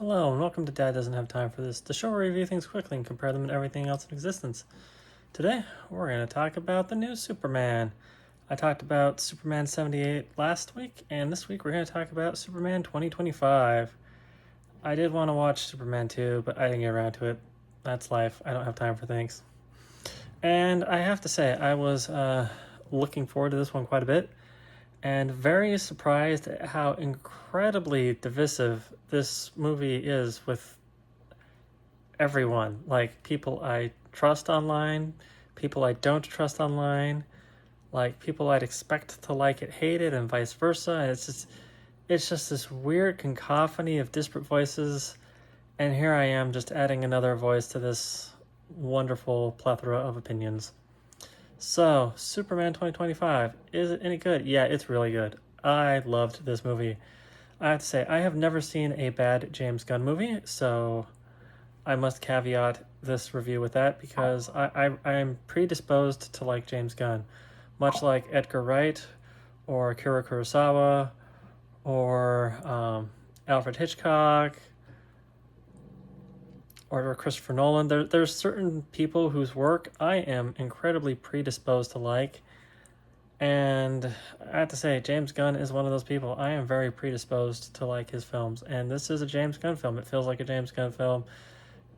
Hello, and welcome to Dad Doesn't Have Time for This, the show where we review things quickly and compare them to everything else in existence. Today, we're going to talk about the new Superman. I talked about Superman 78 last week, and this week we're going to talk about Superman 2025. I did want to watch Superman 2, but I didn't get around to it. That's life. I don't have time for things. And I have to say, I was looking forward to this one quite a bit, and very surprised at how incredibly divisive this movie is with everyone. Like, people I trust online, people I don't trust online, like people I'd expect to like it, hate it, and vice versa. And it's just this weird cacophony of disparate voices, and here I am just adding another voice to this wonderful plethora of opinions. So, Superman 2025, is it any good? Yeah, it's really good. I loved this movie. I have to say, I have never seen a bad James Gunn movie, so I must caveat this review with that because I'm predisposed to like James Gunn, much like Edgar Wright or Akira Kurosawa or Alfred Hitchcock or Christopher Nolan. There's certain people whose work I am incredibly predisposed to like, and I have to say, James Gunn is one of those people. I am very predisposed to like his films, and this is a James Gunn film. It feels like a James Gunn film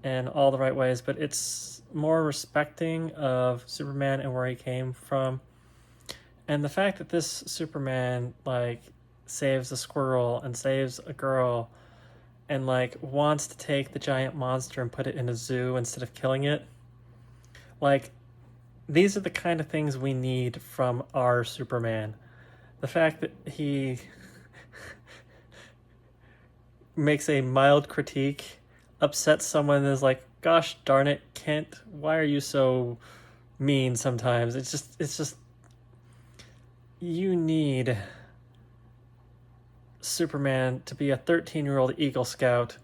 in all the right ways, but it's more respecting of Superman and where he came from. And the fact that this Superman, like, saves a squirrel and saves a girl and, like, wants to take the giant monster and put it in a zoo instead of killing it. Like, these are the kind of things we need from our Superman. The fact that he makes a mild critique, upsets someone, and is like, gosh darn it, Kent, why are you so mean sometimes? It's just you need Superman to be a 13-year-old Eagle Scout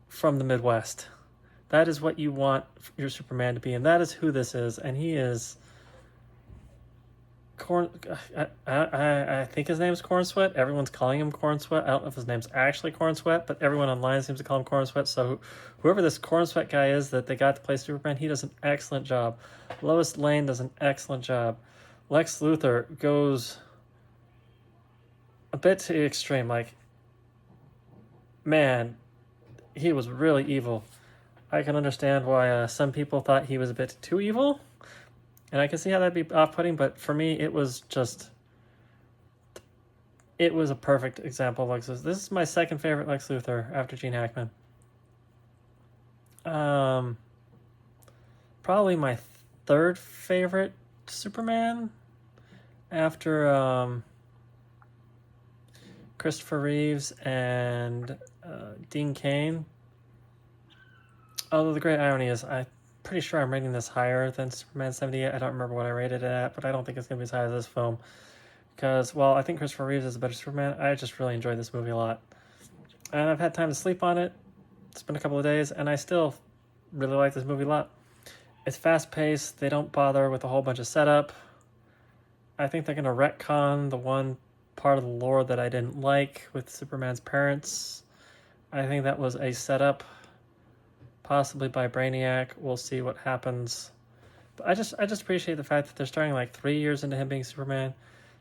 from the Midwest. That is what you want your Superman to be, and that is who this is. And he is I think his name's Corn Sweat. Everyone's calling him Corn Sweat. I don't know if his name's actually Corn Sweat, but everyone online seems to call him Corn Sweat. So whoever this Corn Sweat guy is that they got to play Superman, he does an excellent job. Lois Lane does an excellent job. Lex Luthor goes a bit to the extreme. Like, man, he was really evil. I can understand why some people thought he was a bit too evil, and I can see how that'd be off-putting, but for me, it was a perfect example of Lex Luthor. This is my second favorite Lex Luthor after Gene Hackman. Probably my third favorite Superman after Christopher Reeves and Dean Cain. Although the great irony is, I'm pretty sure I'm rating this higher than Superman 78. I don't remember what I rated it at, but I don't think it's going to be as high as this film. Because, while I think Christopher Reeves is a better Superman, I just really enjoyed this movie a lot. And I've had time to sleep on it. It's been a couple of days, and I still really like this movie a lot. It's fast-paced. They don't bother with a whole bunch of setup. I think they're going to retcon the one part of the lore that I didn't like with Superman's parents. I think that was a setup, possibly by Brainiac. We'll see what happens. But I just appreciate the fact that they're starting like 3 years into him being Superman.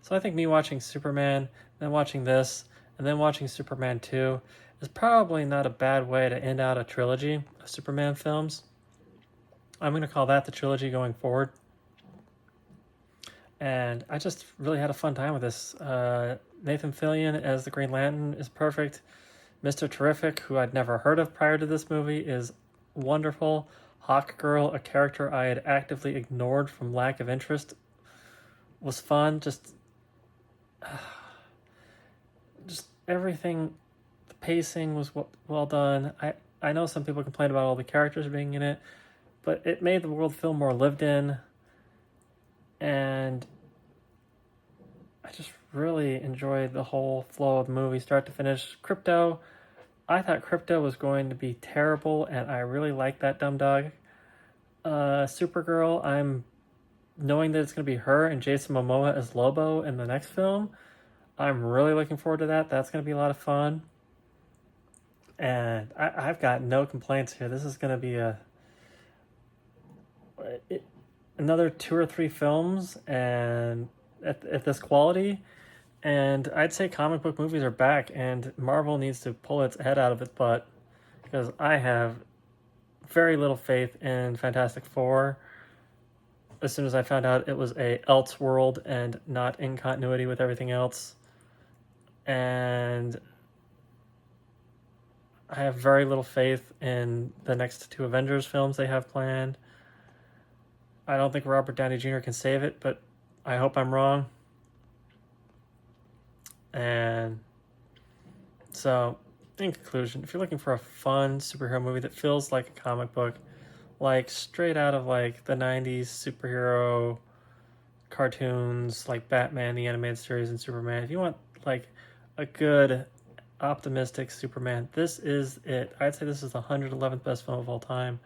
So I think me watching Superman, then watching this, and then watching Superman 2 is probably not a bad way to end out a trilogy of Superman films. I'm going to call that the trilogy going forward. And I just really had a fun time with this. Nathan Fillion as the Green Lantern is perfect. Mr. Terrific, who I'd never heard of prior to this movie, is wonderful. Hawkgirl, a character I had actively ignored from lack of interest, was fun. Just everything. The pacing was well done. I know some people complain about all the characters being in it, but it made the world feel more lived in, and I just really enjoyed the whole flow of the movie, start to finish. Crypto, I thought Crypto was going to be terrible, and I really liked that dumb dog. Supergirl, I'm knowing that it's going to be her and Jason Momoa as Lobo in the next film. I'm really looking forward to that. That's going to be a lot of fun. And I've got no complaints here. This is going to be another 2 or 3 films and at this quality. And I'd say comic book movies are back, and Marvel needs to pull its head out of its butt because I have very little faith in Fantastic Four. As soon as I found out it was a Elseworld and not in continuity with everything else, and I have very little faith in the next 2 Avengers films they have planned. I don't think Robert Downey Jr. can save it, but I hope I'm wrong. And so, in conclusion, if you're looking for a fun superhero movie that feels like a comic book, like straight out of like the 90s superhero cartoons like Batman, the animated series, and Superman, if you want like a good, optimistic Superman, this is it. I'd say this is the 111th best film of all time.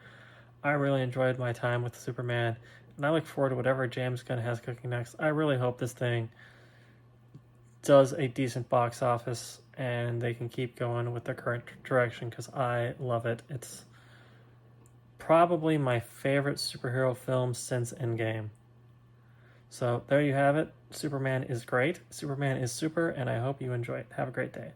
I really enjoyed my time with Superman, and I look forward to whatever James Gunn has cooking next. I really hope this thing does a decent box office and they can keep going with their current direction because I love it. It's probably my favorite superhero film since Endgame. So there you have it. Superman is great. Superman is super, and I hope you enjoy it. Have a great day.